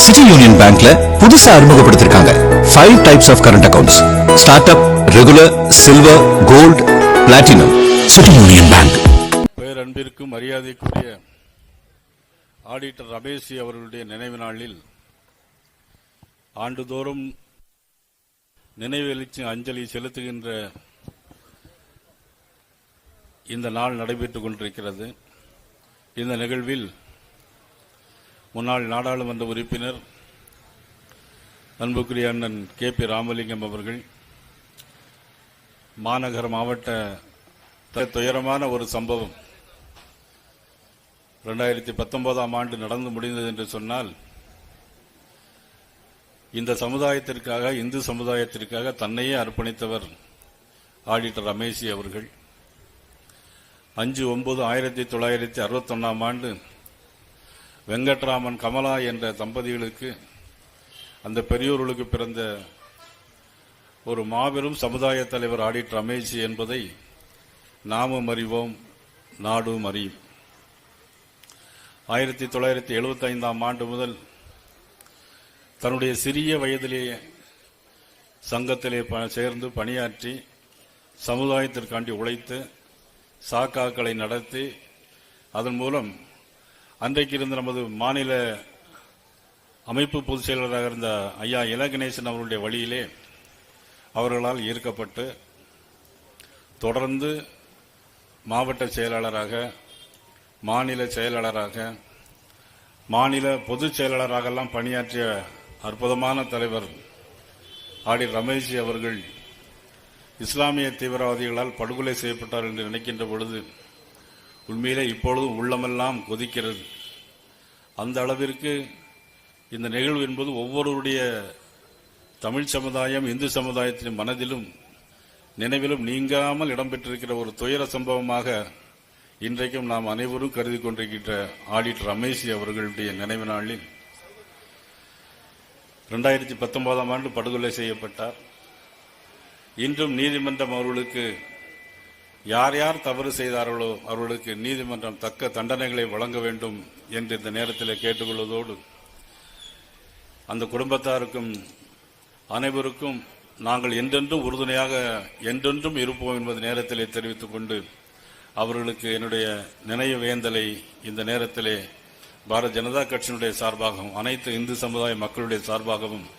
City Union பேங்க்ல புதுசா அறிமுகப்படுத்திருக்காங்க 5 types of current accounts. Start up, regular, silver, gold, platinum. City Union Bank. பேரன்பிற்கும் மரியாதைக்குரிய ஆடிட்டர் ரமேஷ் அவர்களுடைய நினைவு நாளில் ஆண்டுதோறும் நினைவெழுச்சி அஞ்சலி செலுத்துகின்ற இந்த நாள் நடைபெற்றுக் கொண்டிருக்கிறது. இந்த நிகழ்வில் முன்னாள் நாடாளுமன்ற உறுப்பினர் அன்புக்குரிய அண்ணன் KP ராமலிங்கம் அவர்கள் மாநகர மாவட்ட துயரமான ஒரு சம்பவம் 2019ஆம் ஆண்டு நடந்து முடிந்தது என்று சொன்னால், இந்த சமுதாயத்திற்காக, இந்து சமுதாயத்திற்காக தன்னையே அர்ப்பணித்தவர் ஆடிட்டர் ரமேஷ் அவர்கள். 5/9/1961ஆம் ஆண்டு வெங்கட்ராமன் கமலா என்ற தம்பதிகளுக்கு, அந்த பெரியோர்களுக்கு பிறந்த ஒரு மாபெரும் சமுதாய தலைவர் ஆடிட்டர் ரமேஷ் என்பதை நாமும் அறிவோம், நாடும் அறியும். 1975ஆம் ஆண்டு முதல் தன்னுடைய சிறிய வயதிலேயே சங்கத்திலே சேர்ந்து பணியாற்றி சமுதாயத்திற்காண்டி உழைத்து சாக்காக்களை நடத்தி, அதன் மூலம் அன்றைக்கு இருந்த நமது மாநில அமைப்பு பொதுச் செயலராக இருந்த ஐயா இலகணேசன் அவருடைய வழியிலே அவர்களால் ஈர்க்கப்பட்டு தொடர்ந்து மாவட்ட செயலாளராக, மாநில செயலாளராக, மாநில பொதுச் செயலாளராகலாம் பணியாற்றிய அற்புதமான தலைவர் ஆடிட்டர் ரமேஷ் அவர்கள் இஸ்லாமிய தீவிரவாதிகளால் படுகொலை செய்யப்பட்டார் என்று நினைக்கின்ற பொழுது உண்மையிலே இப்பொழுதும் உள்ளமெல்லாம் கொதிக்கிறது. அந்த அளவிற்கு இந்த நிகழ்வு என்பது ஒவ்வொருவருடைய தமிழ் சமுதாயம், இந்து சமுதாயத்தின் மனதிலும் நினைவிலும் நீங்காமல் இடம்பெற்றிருக்கிற ஒரு துயர சம்பவமாக இன்றைக்கும் நாம் அனைவரும் கருதி கொண்டிருக்கின்ற ஆடிட்டர் ரமேஷ் அவர்களுடைய நினைவு நாளில் 2019ஆம் ஆண்டு படுகொலை செய்யப்பட்டார். இன்றும் நீதிமன்றம் அவர்களுக்கு யார் யார் தவறு செய்தார்களோ அவர்களுக்கு நீதிமன்றம் தக்க தண்டனைகளை வழங்க வேண்டும் என்று இந்த நேரத்தில் கேட்டுக்கொள்வதோடு, அந்த குடும்பத்தாருக்கும் அனைவருக்கும் நாங்கள் என்றென்றும் உறுதுணையாக என்றென்றும் இருப்போம் என்பது நேரத்திலே தெரிவித்துக் கொண்டு, அவர்களுக்கு என்னுடைய நினைவு வேந்தலை இந்த நேரத்திலே பாரதிய ஜனதா கட்சியினுடைய சார்பாகவும் அனைத்து இந்து சமுதாய மக்களுடைய சார்பாகவும்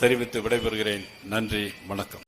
தெரிவித்து விடைபெறுகிறேன். நன்றி, வணக்கம்.